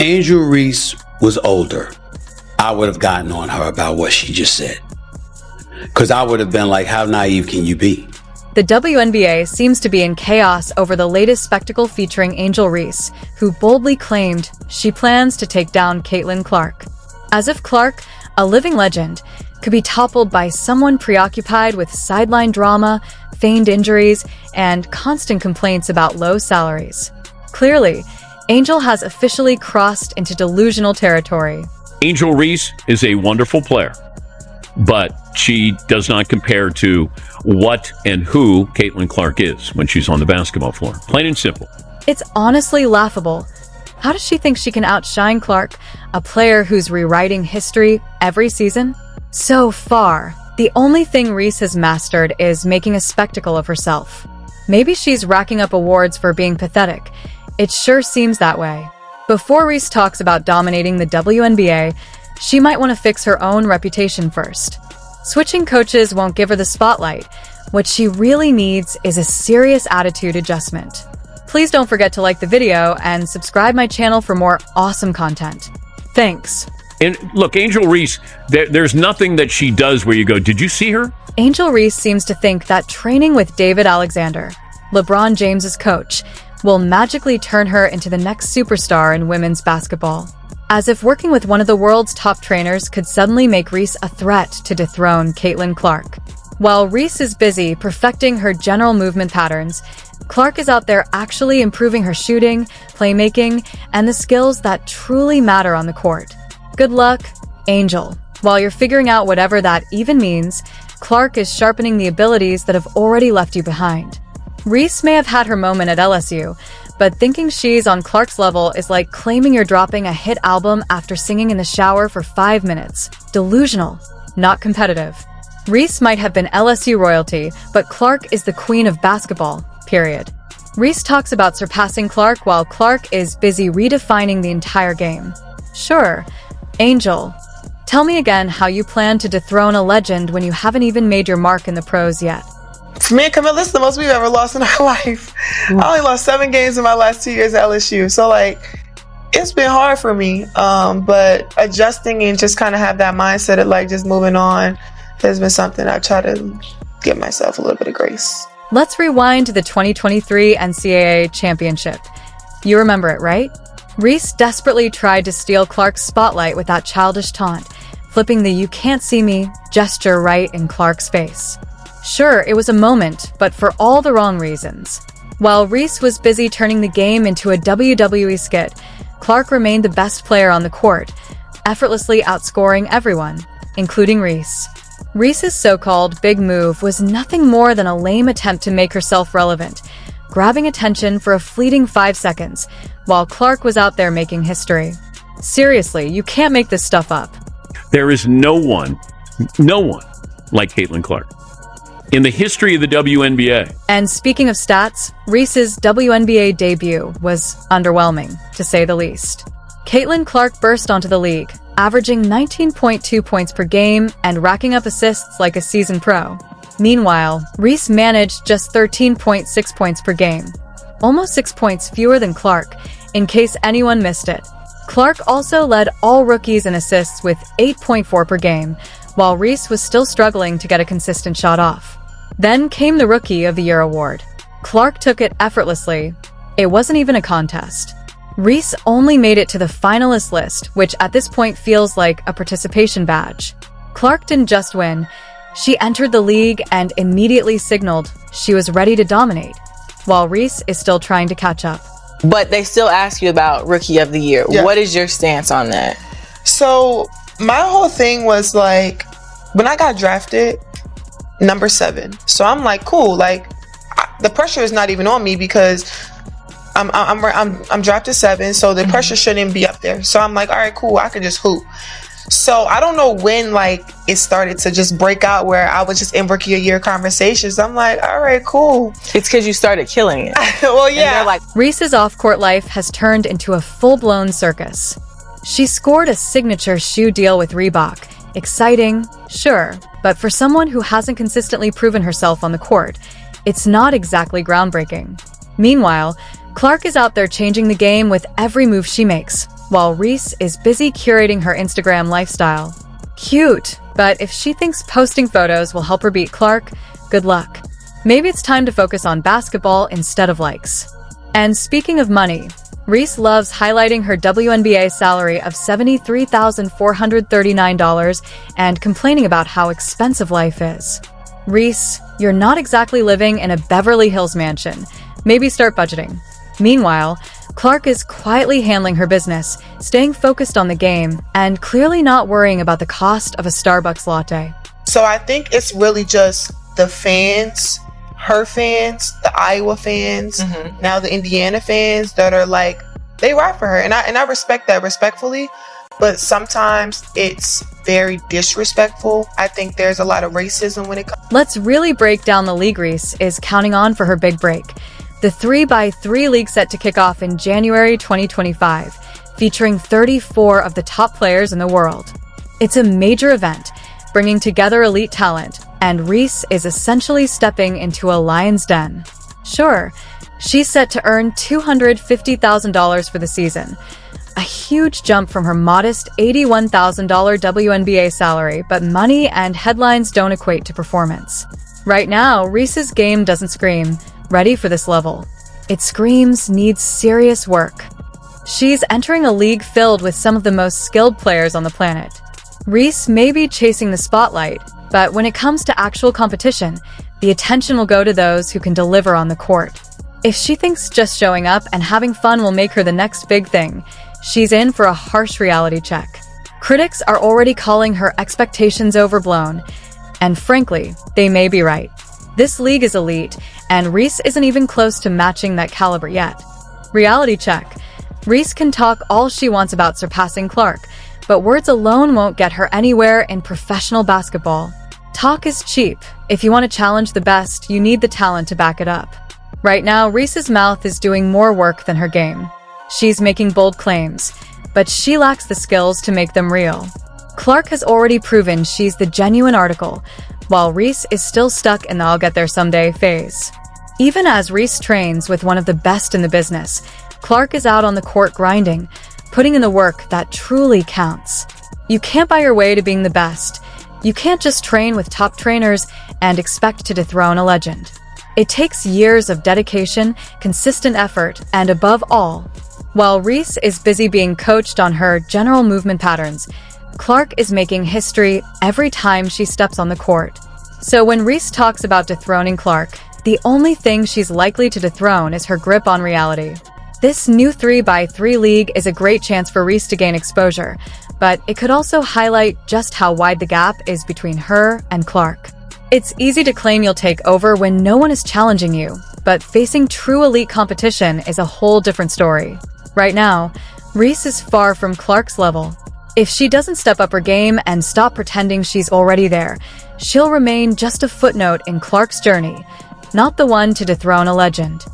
Angel Reese was older, I would have gotten on her about what she just said. Because I would have been like, how naive can you be? The WNBA seems to be in chaos over the latest spectacle featuring Angel Reese, who boldly claimed she plans to take down Caitlin Clark. As if Clark, a living legend, could be toppled by someone preoccupied with sideline drama, feigned injuries, and constant complaints about low salaries. Clearly, Angel has officially crossed into delusional territory. Angel Reese is a wonderful player, but she does not compare to what and who Caitlin Clark is when she's on the basketball floor. Plain and simple. It's honestly laughable. How does she think she can outshine Clark, a player who's rewriting history every season? So far, the only thing Reese has mastered is making a spectacle of herself. Maybe she's racking up awards for being pathetic. It sure seems that way. Before Reese talks about dominating the WNBA, she might want to fix her own reputation first. Switching coaches won't give her the spotlight. What she really needs is a serious attitude adjustment. Please don't forget to like the video and subscribe my channel for more awesome content. Thanks. And look, Angel Reese, there's nothing that she does where you go, did you see her? Angel Reese seems to think that training with David Alexander, LeBron James's coach, will magically turn her into the next superstar in women's basketball. As if working with one of the world's top trainers could suddenly make Reese a threat to dethrone Caitlin Clark. While Reese is busy perfecting her general movement patterns, Clark is out there actually improving her shooting, playmaking, and the skills that truly matter on the court. Good luck, Angel. While you're figuring out whatever that even means, Clark is sharpening the abilities that have already left you behind. Reese may have had her moment at LSU, but thinking she's on Clark's level is like claiming you're dropping a hit album after singing in the shower for 5 minutes. Delusional, not competitive. Reese might have been LSU royalty, but Clark is the queen of basketball, period. Reese talks about surpassing Clark while Clark is busy redefining the entire game. Sure, Angel, tell me again how you plan to dethrone a legend when you haven't even made your mark in the pros yet. For me and Camille, this is the most we've ever lost in our life. I only lost 7 games in my last 2 years at LSU. So, it's been hard for me. But adjusting and just kind of have that mindset of, just moving on has been something I try to give myself a little bit of grace. Let's rewind to the 2023 NCAA championship. You remember it, right? Reese desperately tried to steal Clark's spotlight with that childish taunt, flipping the "you can't see me" gesture right in Clark's face. Sure, it was a moment, but for all the wrong reasons. While Reese was busy turning the game into a WWE skit, Clark remained the best player on the court, effortlessly outscoring everyone, including Reese. Reese's so-called big move was nothing more than a lame attempt to make herself relevant, grabbing attention for a fleeting 5 seconds, while Clark was out there making history. Seriously, you can't make this stuff up. There is no one like Caitlin Clark in the history of the WNBA. And speaking of stats, Reese's WNBA debut was underwhelming, to say the least. Caitlin Clark burst onto the league, averaging 19.2 points per game and racking up assists like a seasoned pro. Meanwhile, Reese managed just 13.6 points per game, almost 6 points fewer than Clark, in case anyone missed it. Clark also led all rookies in assists with 8.4 per game, while Reese was still struggling to get a consistent shot off. Then came the Rookie of the Year award. Clark took it effortlessly. It wasn't even a contest. Reese only made it to the finalist list, which at this point feels like a participation badge. Clark didn't just win. She entered the league and immediately signaled she was ready to dominate, while Reese is still trying to catch up. But they still ask you about Rookie of the Year. Yeah. What is your stance on that? So my whole thing was when I got drafted, number 7. So I'm like, cool. The pressure is not even on me because I'm drafted 7, so the pressure shouldn't be up there. So I'm like, all right, cool. I can just hoop. So I don't know when it started to just break out where I was just in Rookie of the Year conversations. I'm like, all right, cool. It's because you started killing it. Well, yeah. Reese's off-court life has turned into a full-blown circus. She scored a signature shoe deal with Reebok. Exciting, sure, but for someone who hasn't consistently proven herself on the court, it's not exactly groundbreaking. Meanwhile, Clark is out there changing the game with every move she makes, while Reese is busy curating her Instagram lifestyle. Cute, but if she thinks posting photos will help her beat Clark, good luck. Maybe it's time to focus on basketball instead of likes. And speaking of money, Reese loves highlighting her WNBA salary of $73,439 and complaining about how expensive life is. Reese, you're not exactly living in a Beverly Hills mansion. Maybe start budgeting. Meanwhile, Clark is quietly handling her business, staying focused on the game, and clearly not worrying about the cost of a Starbucks latte. So I think it's really just the fans, her fans, the Iowa fans, now the Indiana fans that are like, they ride for her. And I respect that respectfully, but sometimes it's very disrespectful. I think there's a lot of racism when it comes. Let's really break down the league Reese is counting on for her big break. The 3x3 league set to kick off in January 2025, featuring 34 of the top players in the world. It's a major event, bringing together elite talent, and Reese is essentially stepping into a lion's den. Sure, she's set to earn $250,000 for the season, a huge jump from her modest $81,000 WNBA salary, but money and headlines don't equate to performance. Right now, Reese's game doesn't scream, ready for this level. It screams, needs serious work. She's entering a league filled with some of the most skilled players on the planet. Reese may be chasing the spotlight, but when it comes to actual competition, the attention will go to those who can deliver on the court. If she thinks just showing up and having fun will make her the next big thing, she's in for a harsh reality check. Critics are already calling her expectations overblown, and frankly, they may be right. This league is elite, and Reese isn't even close to matching that caliber yet. Reality check. Reese can talk all she wants about surpassing Clark, but words alone won't get her anywhere in professional basketball. Talk is cheap. If you want to challenge the best, you need the talent to back it up. Right now, Reese's mouth is doing more work than her game. She's making bold claims, but she lacks the skills to make them real. Clark has already proven she's the genuine article, while Reese is still stuck in the I'll get there someday phase. Even as Reese trains with one of the best in the business, Clark is out on the court grinding, putting in the work that truly counts. You can't buy your way to being the best. You can't just train with top trainers and expect to dethrone a legend. It takes years of dedication, consistent effort, and above all, while Reese is busy being coached on her general movement patterns, Clark is making history every time she steps on the court. So when Reese talks about dethroning Clark, the only thing she's likely to dethrone is her grip on reality. This new 3x3 league is a great chance for Reese to gain exposure, but it could also highlight just how wide the gap is between her and Clark. It's easy to claim you'll take over when no one is challenging you, but facing true elite competition is a whole different story. Right now, Reese is far from Clark's level. If she doesn't step up her game and stop pretending she's already there, she'll remain just a footnote in Clark's journey, not the one to dethrone a legend.